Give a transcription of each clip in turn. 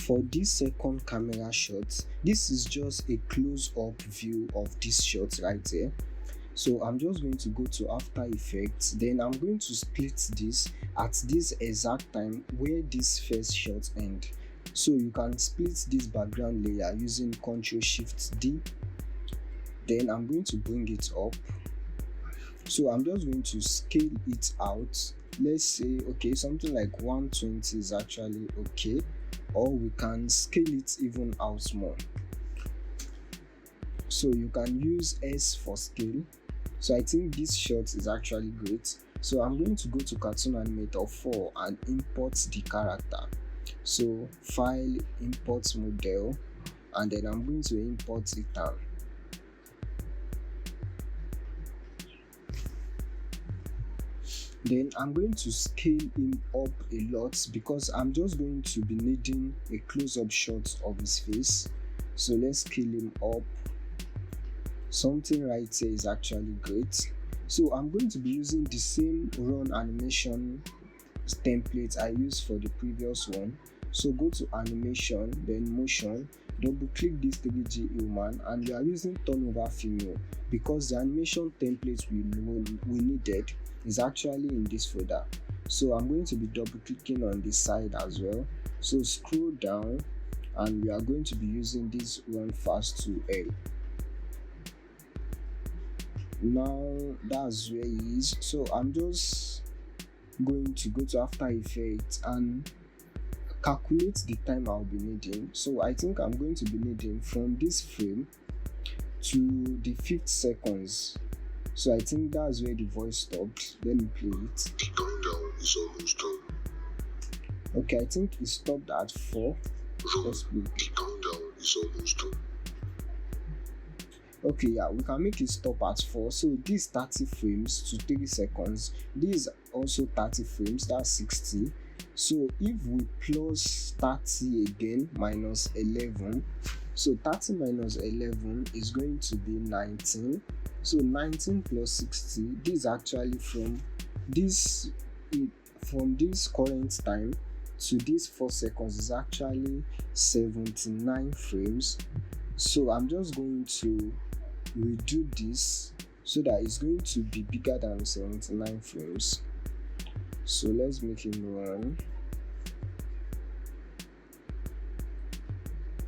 For this second camera shot, this is just a close-up view of this shot right here. So I'm just going to go to After Effects, then I'm going to split this at this exact time where this first shot end. So you can split this background layer using Ctrl Shift D. Then I'm going to bring it up. So I'm just going to scale it out. Let's say okay, something like 120 is actually okay, or we can scale it even out more. So you can use S for scale. So I think this shot is actually great. So I'm going to go to Cartoon Animator 4 and import the character. So File, Import Model, and then I'm going to import it down. Then I'm going to scale him up a lot because I'm just going to be needing a close-up shot of his face. So let's scale him up. Something right here is actually great. So I'm going to be using the same run animation template I used for the previous one. So go to animation, then motion, double click this 3D human, and we are using turnover female because the animation template we needed is actually in this folder. So I'm going to be double clicking on this side as well. So scroll down and we are going to be using this run fast to L. Now that's where he is. So I'm just going to go to After Effects and calculate the time I'll be needing. So I think I'm going to be needing from this frame to the 5th seconds. So I think that's where the voice stopped. Let me play it. The countdown is almost done. Okay, I think it stopped at 4. Let's play. The countdown is almost done. Okay, yeah, we can make it stop at 4. So this 30 frames to 3 seconds. This is also 30 frames, that's 60. So if we plus 30 again minus 11, so 30 minus 11 is going to be 19. So 19 plus 60, this is actually from this current time to this 4 seconds is actually 79 frames. So I'm just going to redo this so that it's going to be bigger than 79 frames. So let's make him run.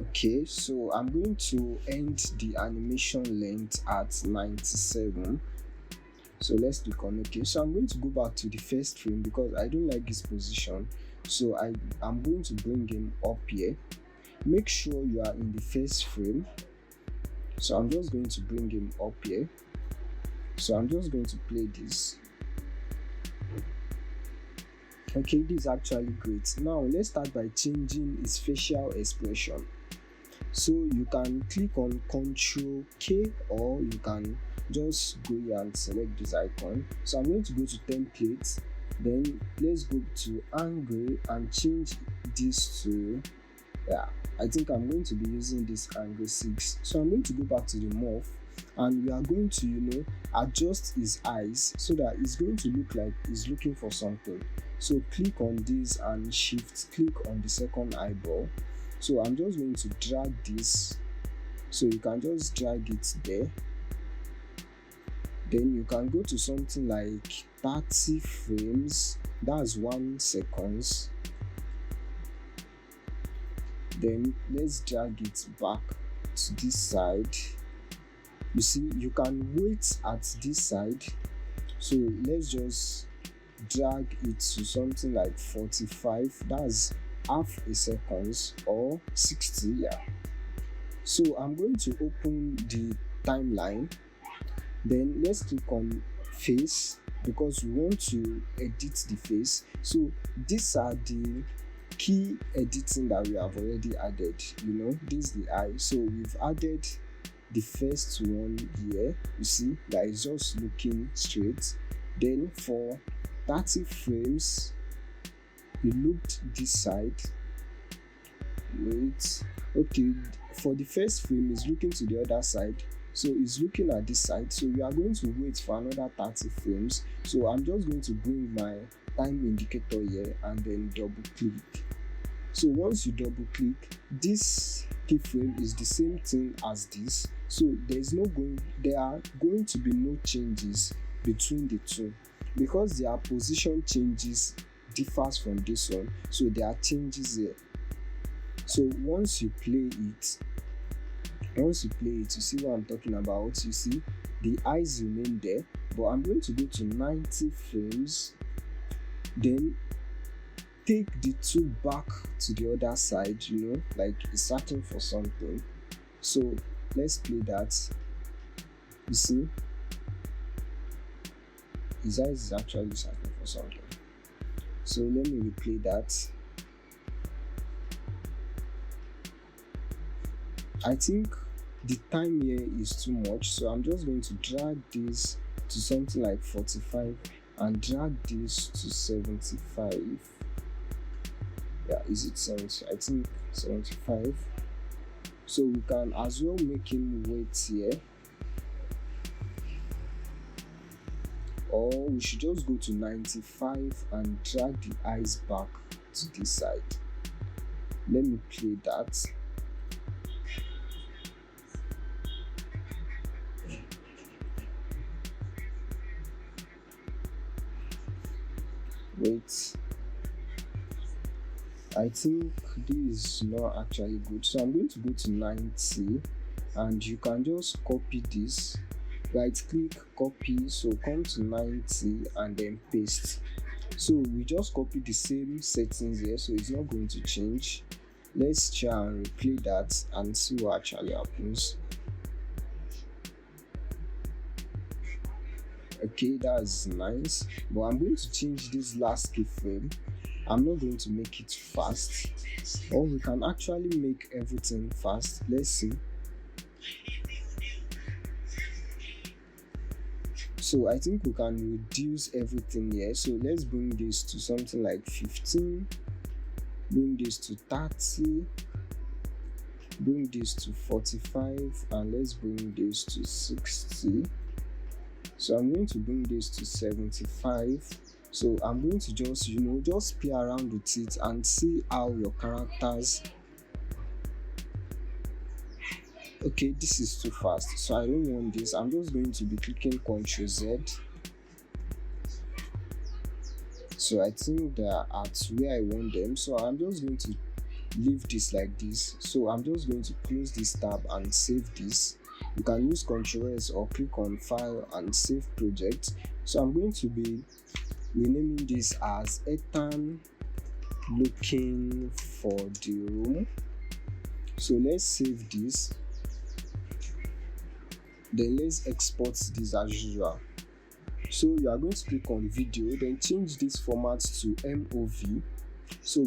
Okay, so I'm going to end the animation length at 97. So let's click on OK. So I'm going to go back to the first frame because I don't like this position. So I'm going to bring him up here. Make sure you are in the first frame. So I'm just going to bring him up here. So I'm just going to play this. Okay, this is actually great. Now let's start by changing his facial expression. So you can click on Ctrl K or you can just go here and select this icon. So I'm going to go to templates, then let's go to angle and change this to, I think I'm going to be using this angle 6. So I'm going to go back to the morph and we are going to adjust his eyes so that it's going to look like he's looking for something. So click on this and shift click on the second eyeball. So I'm just going to drag this, so you can just drag it there. Then you can go to something like 30 frames, that's 1 second. Then let's drag it back to this side. You see, you can wait at this side. So let's just drag it to something like 45, that's half a second or 60. Yeah. So I'm going to open the timeline. Then let's click on face because we want to edit the face. So these are the key editing that we have already added. This is the eye. So we've added the first one here. You see that is just looking straight. Then for 30 frames, he looked this side. Wait. Okay, for the first frame, he's looking to the other side. So he's looking at this side. So we are going to wait for another 30 frames. So I'm just going to bring my time indicator here and then double click. So once you double click, this keyframe is the same thing as this, so there are going to be no changes between the two, because their position changes differs from this one, so there are changes here. So once you play it, you see what I'm talking about. You see the eyes remain there, but I'm going to go to 90 frames, then take the two back to the other side, like it's searching for something. So let's play that. You see his eyes is actually searching for something. So let me replay that. I think the time here is too much, so I'm just going to drag this to something like 45 and drag this to 75. Yeah, is it 70? I think 75. So we can as well make him wait here, or we should just go to 95 and drag the eyes back to this side. Let me play that. Wait, I think this is not actually good, so I'm going to go to 90 and you can just copy this, right click, copy, so come to 90 and then paste. So we just copy the same settings here, so it's not going to change. Let's try and replay that and see what actually happens. Okay, that's nice, but I'm going to change this last keyframe. I'm not going to make it fast, or we can actually make everything fast. Let's see. So I think we can reduce everything here. So let's bring this to something like 15, bring this to 30, bring this to 45, and let's bring this to 60. So I'm going to bring this to 75. So I'm going to just play around with it and see how your characters. Okay, this is too fast, so I don't want this. I'm just going to be clicking Ctrl Z. So I think they are at where I want them, so I'm just going to leave this like this. So I'm just going to close this tab and save this. You can use Ctrl S or click on File and Save Project. So I'm going to be renaming this as Ethan looking for the room. So let's save this. Then let's export this as usual. So you are going to click on video, then change this format to MOV. So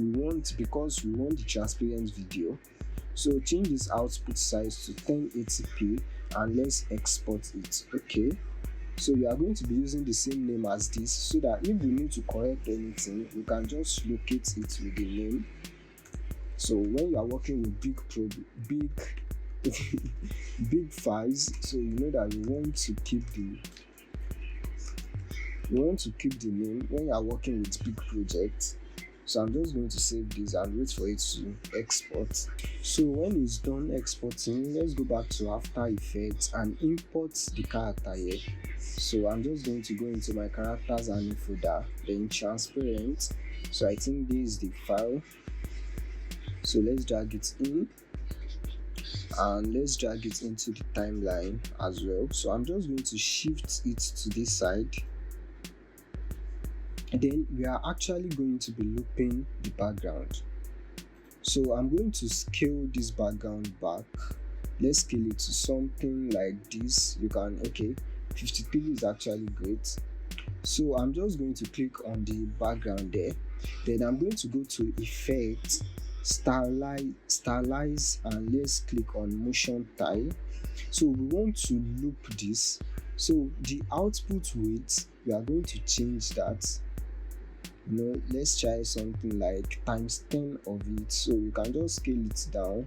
because we want the transparent video. So change this output size to 1080p and let's export it. Okay, so you are going to be using the same name as this, so that if we need to correct anything, we can just locate it with the name. So when you are working with big files, so you know that you want to keep the name when you are working with big projects. So I'm just going to save this and wait for it to export. So when it's done exporting, let's go back to After Effects and import the character here. So I'm just going to go into my characters and folder, then transparent. So I think this is the file. So let's drag it in and let's drag it into the timeline as well. So I'm just going to shift it to this side. Then we are actually going to be looping the background. So I'm going to scale this background back. Let's scale it to something like this. 53 is actually great. So I'm just going to click on the background there. Then I'm going to go to Effect, Stylize, and let's click on Motion Tile. So we want to loop this. So the output weight, we are going to change that. Let's try something like times 10 of it. So you can just scale it down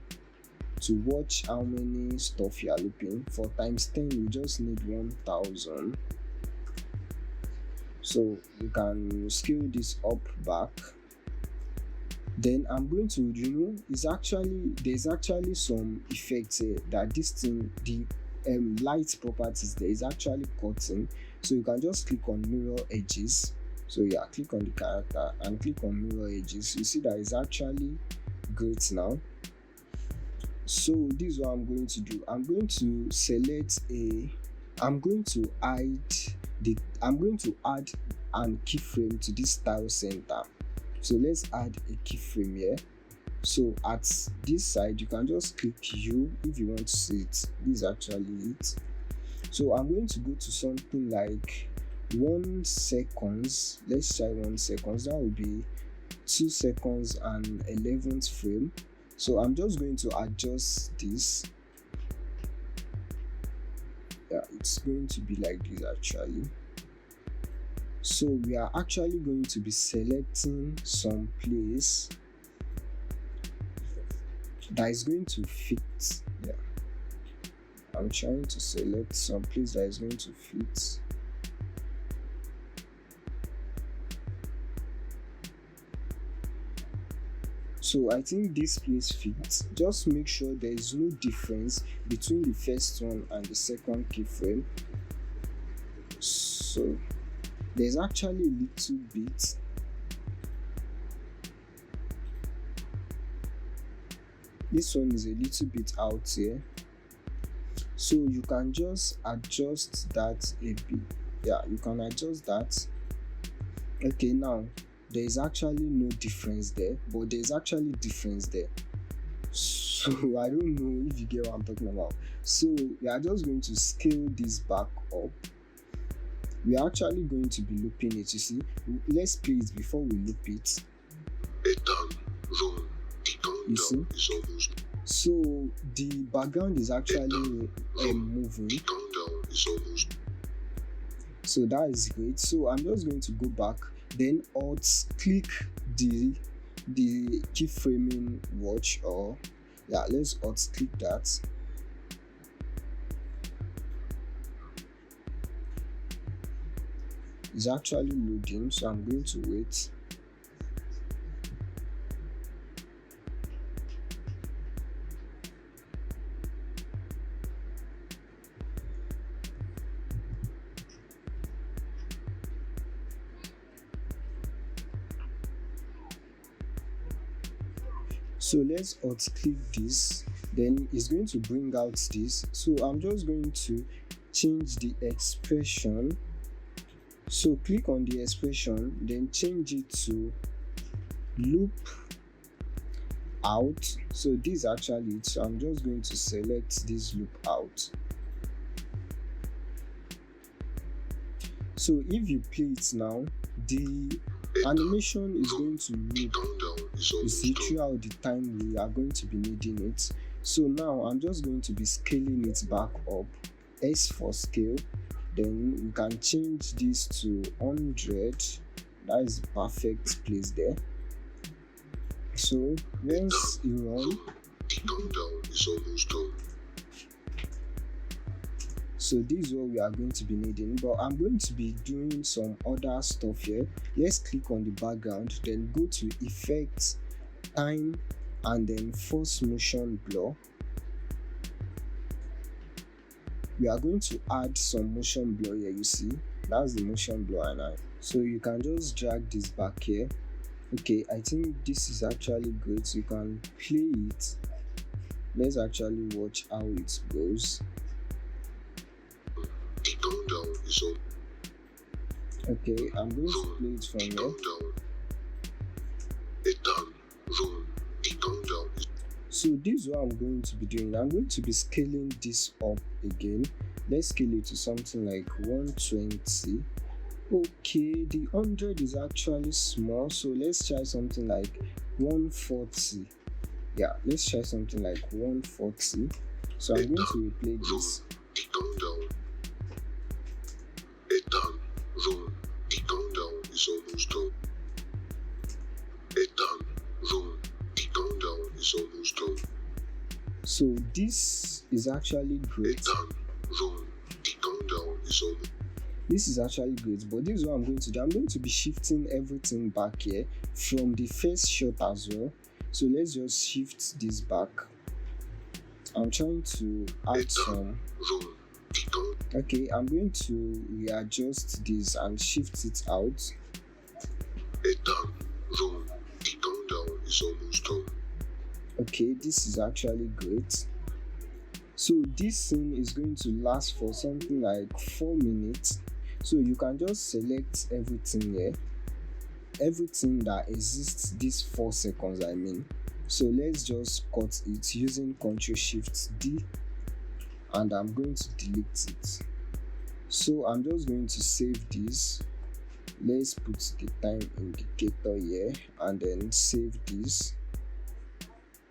to watch how many stuff you are looping. For times 10, you just need 1000. So you can scale this up back. Then I'm going to, there's actually some effects here that this thing, the light properties there is actually cutting. So you can just click on mirror edges. So yeah, click on the character and click on mirror edges. You see that it's actually great now. So this is what I'm going to do. I'm going to add an keyframe to this style center. So let's add a keyframe here. So at this side, you can just click U if you want to see it. This is actually it. So I'm going to go to something like 1 seconds. Let's try 1 seconds. That will be 2 seconds and 11th frame. So I'm just going to adjust this. Yeah, it's going to be like this actually. So we are actually going to be selecting some place that is going to fit. Yeah, I'm trying to select some place that is going to fit. So I think this place fits. Just make sure there is no difference between the first one and the second keyframe. So there's actually a little bit. This one is a little bit out here. So you can just adjust that a bit. Yeah, you can adjust that. Okay, now there is actually no difference there, but there is actually difference there. So I don't know if you get what I'm talking about. So we are just going to scale this back up. We are actually going to be looping it. You see, let's play it before we loop it. You see, so the background is actually moving. So that is great. So I'm just going to go back, then alt click the keyframing watch, or yeah, let's alt click that. It's actually loading, so I'm going to wait. So let's alt click this, then it's going to bring out this. So I'm just going to change the expression. So click on the expression, then change it to loop out. So this is actually it. So I'm just going to select this loop out. So if you play it now, the animation is going to loop, you see, throughout the time we are going to be needing it. So now I'm just going to be scaling it back up. S for scale. Then you can change this to 100. That is the perfect place there. So once you run, so this is what we are going to be needing, but I'm going to be doing some other stuff here. Let's click on the background, then go to effects, time, and then force motion blur. We are going to add some motion blur here. You see, that's the motion blur, and so you can just drag this back here. Okay, I think this is actually great. You can play it. Let's actually watch how it goes. Okay, I'm going to play it from here. So this is what I'm going to be doing. I'm going to be scaling this up again. Let's scale it to something like 120. Okay, the 100 is actually small, so let's try something like 140. Yeah, let's try something like 140. So I'm going to replay this. The countdown is almost done. The countdown is almost done. So this is actually great. The countdown is almost. This is actually great, but this is what I'm going to do. I'm going to be shifting everything back here from the first shot as well. So let's just shift this back. I'm trying to add some. Roll. Become. Okay, I'm going to readjust this and shift it out. Head down. Roll. The countdown is almost done. Okay, this is actually great. So this scene is going to last for something like 4 minutes. So you can just select everything here, everything that exists these 4 seconds, I mean. So let's just cut it using Ctrl Shift D, and I'm going to delete it. So I'm just going to save this. Let's put the time indicator here and then save this.